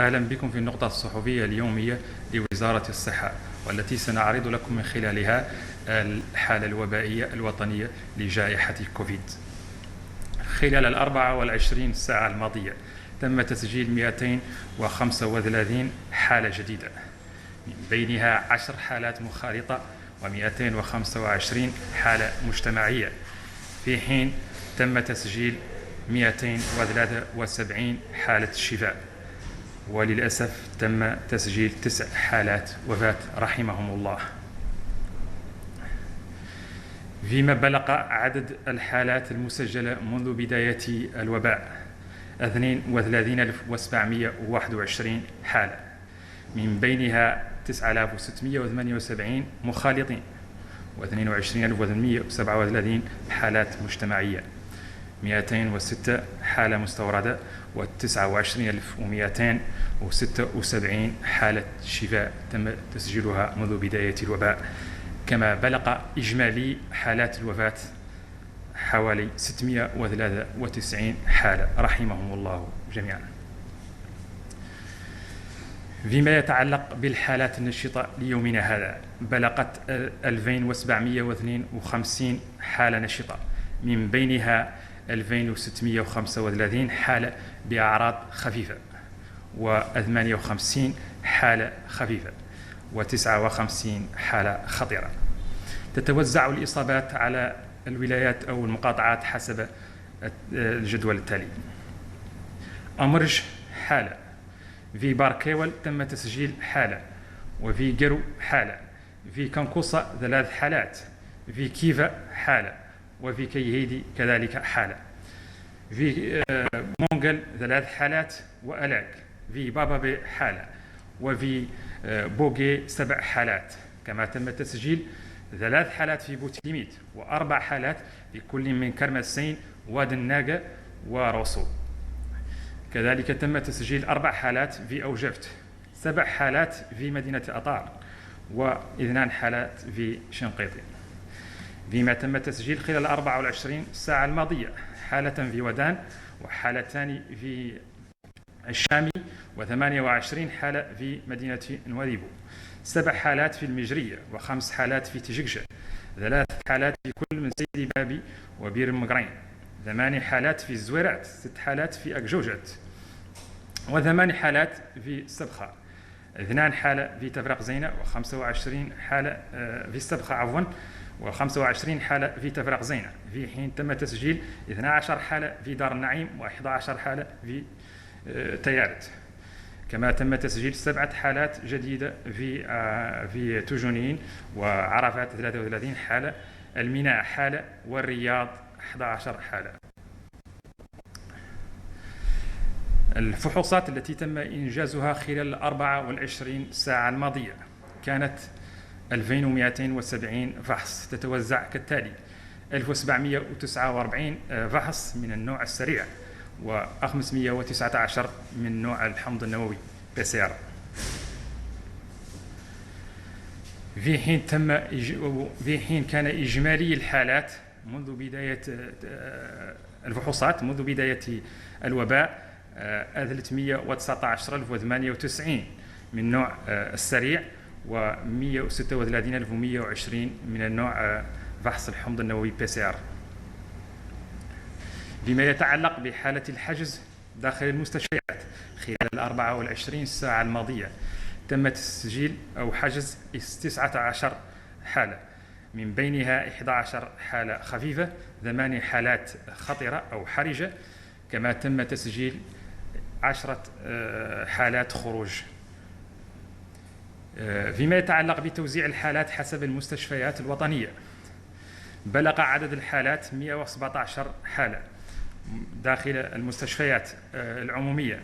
أهلا بكم في النقطة الصحفية اليومية لوزارة الصحة، والتي سنعرض لكم من خلالها الحالة الوبائية الوطنية لجائحة كوفيد. خلال 24 ساعة الماضية تم تسجيل 235 حالة جديدة، من بينها 10 حالات مخالطة و225 حالة مجتمعية، في حين تم تسجيل 273 حالة شفاء. وللأسف تم تسجيل 9 حالات وفاة رحمهم الله. فيما بلغ عدد الحالات المسجلة منذ بداية الوباء 32721 حالة، من بينها 9678 مخالطين و22837 حالات مجتمعية، 206 حالة مستوردة و29276 حالة شفاء تم تسجيلها منذ بداية الوباء. كما بلغ إجمالي حالات الوفاة حوالي 693 حالة رحمهم الله جميعا. فيما يتعلق بالحالات النشطة ليومنا هذا، بلغت 2752 حالة نشطة، من بينها 2635 حالة بأعراض خفيفة و58 حالة خفيفة و59 حالة خطيرة. تتوزع الإصابات على الولايات أو المقاطعات حسب الجدول التالي: أمرج حالة، في باركيول تم تسجيل حالة، وفي جرو حالة، في كنكوصة 3 حالات، في كيفا حالة، وفي كيهيدي كذلك حالة، في مونغل 3 حالات وألاك، في بابا حالة، وفي بوغي 7 حالات. كما تم تسجيل 3 حالات في بوتليميت و4 حالات في كل من كرمسين واد الناقة وروسو. كذلك تم تسجيل 4 حالات في أوجفت، 7 حالات في مدينة أطار، و2 حالات في شنقيطي. فيما تم تسجيل خلال 24 ساعة الماضية حالة في ودان، وحالتان في الشامي، و28 حالة في مدينة نواديبو، 7 حالات في المجرية، و5 حالات في تجكجة، 3 حالات في كل من سيدي بابي وبير المقرين، 8 حالات في الزويرات، 6 حالات في أكجوجات، و8 حالات في السبخة، 2 حالة في تفرق زينة، و25 حالة في السبخة عفوا، و25 حالة في تفرق زينة، في حين تم تسجيل 12 حالة في دار النعيم و11 حالة في تيارت. كما تم تسجيل 7 حالات جديدة في توجونين وعرفات 33 حالة، الميناء حالة، والرياض 11 حالة. الفحوصات التي تم إنجازها خلال 24 ساعة الماضية كانت 2270 فحص، تتوزع كالتالي: 1749 فحص من النوع السريع، و519 من نوع الحمض النووي PCR. في حين كان إجمالي الحالات منذ بداية الفحوصات منذ بداية الوباء 319098 من نوع السريع، و136120 من النوع فحص الحمض النووي PCR. فيما يتعلق بحالة الحجز داخل المستشفيات خلال 24 ساعة الماضية تم تسجيل أو حجز 19 حالة، من بينها 11 حالة خفيفة، 8 حالات خطرة أو حرجة. كما تم تسجيل 10 حالات خروج. فيما يتعلق بتوزيع الحالات حسب المستشفيات الوطنية، بلغ عدد الحالات 117 حالة داخل المستشفيات العمومية،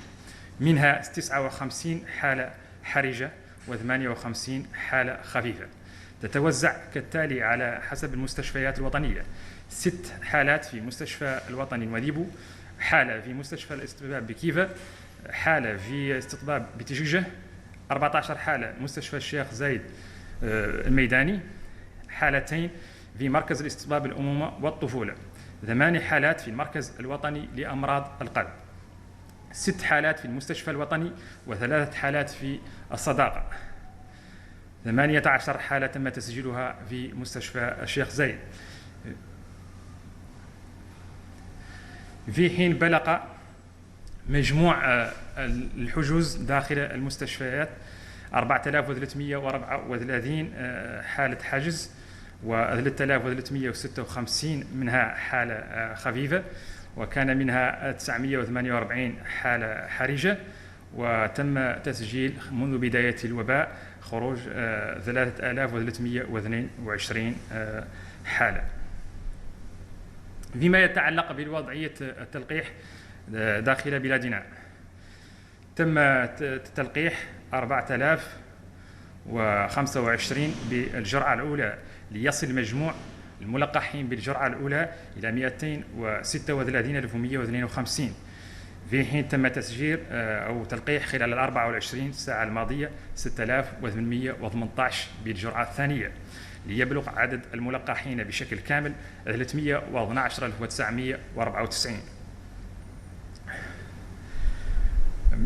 منها 59 حالة حرجة و58 حالة خفيفة. تتوزع كالتالي على حسب المستشفيات الوطنية: 6 حالات في مستشفى الوطني نواديبو، حالة في مستشفى الاستطباب بكيفا، حالة في استطباب بتجكجة، 14 حالة مستشفى الشيخ زايد الميداني، حالتين في مركز الاستطباب الأمومة والطفولة، 8 حالات في المركز الوطني لأمراض القلب، 6 حالات في المستشفى الوطني و3 حالات في الصداقة. 18 حالة تم تسجيلها في مستشفى الشيخ زايد. في حين بلغ مجموع الحجوز داخل المستشفيات 4334 حالة حجز، و 3356 منها حالة خفيفة، وكان منها 948 حالة حرجة، وتم تسجيل منذ بداية الوباء خروج 3322 حالة. فيما يتعلق بوضعية التلقيح داخل بلادنا، تم تلقيح 4025 بالجرعة الأولى، ليصل مجموع الملقحين بالجرعة الأولى إلى 236,152، في حين تم تسجيل أو تلقيح خلال 24 ساعة الماضية 6818 بالجرعة الثانية، ليبلغ عدد الملقحين بشكل كامل 312,994.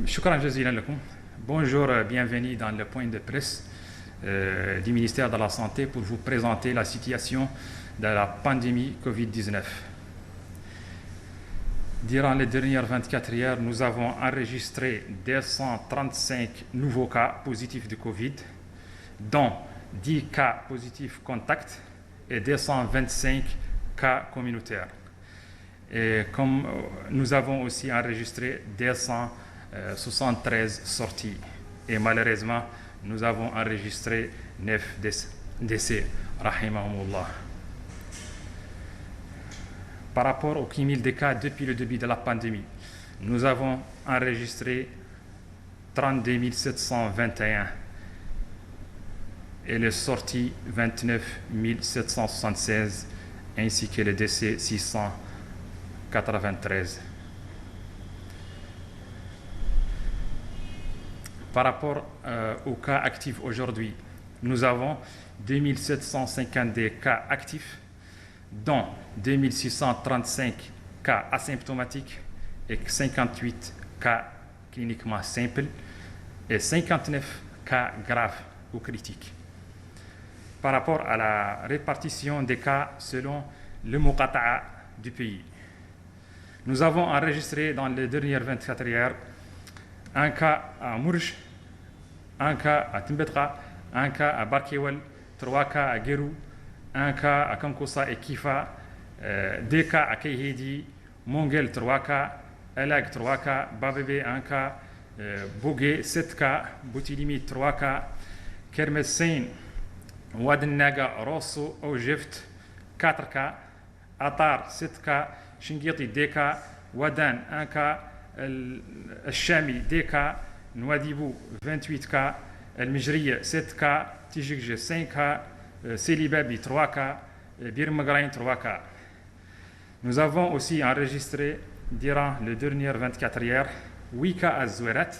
شكرا جزيلا لكم. Bonjour, bienvenue dans le point de presse du ministère de la Santé pour vous présenter la situation de la pandémie Covid-19. Durant les dernières 24 heures, nous avons enregistré 235 nouveaux cas positifs de Covid, dont 10 cas positifs contacts et 225 cas communautaires. Et comme nous avons aussi enregistré 273 sorties. Et malheureusement, nous avons enregistré 9 décès. Rahimahumullah. Par rapport au cumul des cas depuis le début de la pandémie, nous avons enregistré 32 721 et les sorties 29 776, ainsi que les décès 693. Par rapport aux cas actifs aujourd'hui, nous avons 2752 cas actifs, dont 2635 cas asymptomatiques et 58 cas cliniquement simples et 59 cas graves ou critiques. Par rapport à la répartition des cas selon le Muqata'a du pays, nous avons enregistré dans les dernières 24 heures un cas à Mourj, un cas à Timbetra, un cas à Barkewal, 3 cas à Guérou, un cas à Kankossa et Kifa, 2 cas à Kayhedi, Mongel 3 cas, Elag 3 cas, Babebe 1 cas, Bougué 7 cas, Boutilimi 3 cas, Kermessein, Wadennaga, Rosso, Ojift 4 cas, Atar 7 cas, Shingirti 2 cas, Wadan 1 cas, الشامي 2 cas, Nouadhibou 28 cas, El Mijriya 7 cas, Tijikje 5 cas, Selibabi 3 cas, Bir Magrain 3 cas. Nous avons aussi enregistré durant les dernières 24 heures 8 cas à Zouerat,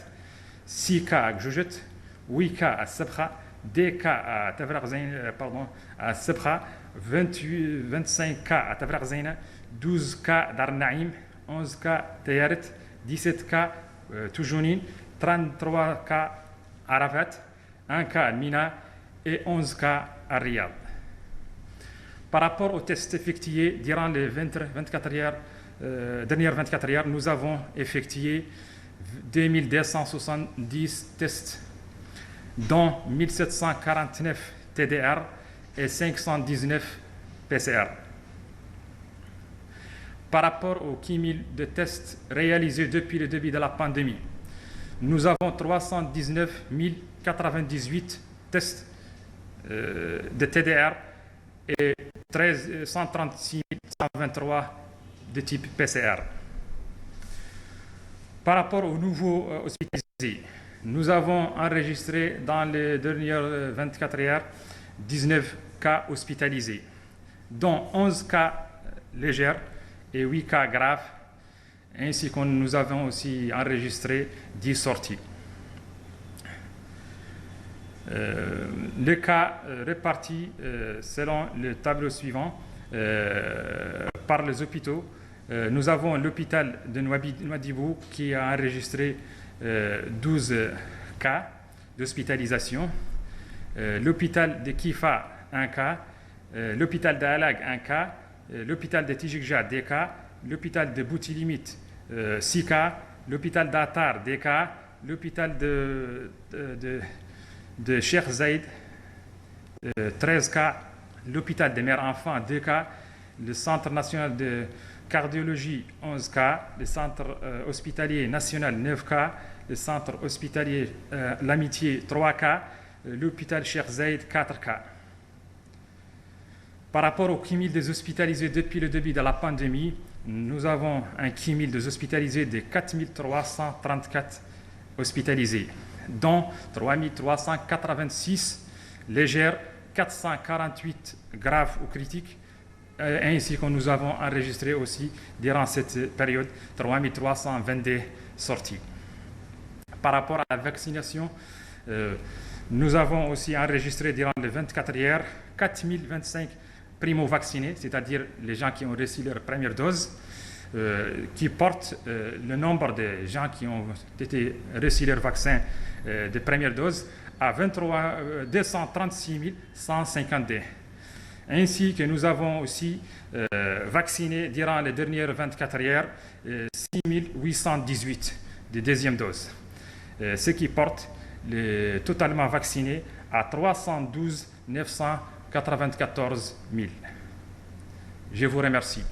6 cas à Gjujet, 8 cas à Sabha, 2 cas à à Sabha, 25 cas à Tavragzaina, 12 cas d'Arnaïm, 11 cas Tayaret, 17 cas Toujounine, 33 cas à Rafat, 1 cas à Mina et 11 cas à Riyad. Par rapport aux tests effectués durant les dernières 24 heures, nous avons effectué 2270 tests, dont 1749 TDR et 519 PCR. Par rapport au cumul de tests réalisés depuis le début de la pandémie, nous avons 319 098 tests de TDR et 136 123 de type PCR. Par rapport aux nouveaux hospitalisés, nous avons enregistré dans les dernières 24 heures 19 cas hospitalisés, dont 11 cas légers et 8 cas graves, ainsi que nous avons aussi enregistré 10 sorties. Les cas répartis selon le tableau suivant par les hôpitaux Nous avons l'hôpital de Nouadhibou qui a enregistré 12 cas d'hospitalisation, l'hôpital de Kifa 1 cas, l'hôpital d'Alag 1 cas, l'hôpital de Tijikja 2 cas, l'hôpital de Boutilimit 6 cas, l'hôpital d'Atar 2 cas, l'hôpital de Cheikh Zayed 13 cas, l'hôpital des mères-enfants 2 cas, le centre national de cardiologie 11 cas, le centre hospitalier national 9 cas, le centre hospitalier L'Amitié 3 cas, l'hôpital Cheikh Zayed 4 cas. Par rapport au cumul des hospitalisés depuis le début de la pandémie, nous avons un cumul des hospitalisés de 4 334 hospitalisés, dont 3 386 légères, 448 graves ou critiques, ainsi que nous avons enregistré aussi durant cette période 3 322 sorties. Par rapport à la vaccination, nous avons aussi enregistré durant les 24 heures 4025 primo-vaccinés, c'est-à-dire les gens qui ont reçu leur première dose, qui portent le nombre de gens qui ont reçu leur vaccin de première dose à 236 152. Ainsi que nous avons aussi vacciné durant les dernières 24 heures 6 818 de deuxième dose, ce qui porte le totalement vacciné à 312 994 000. Je vous remercie.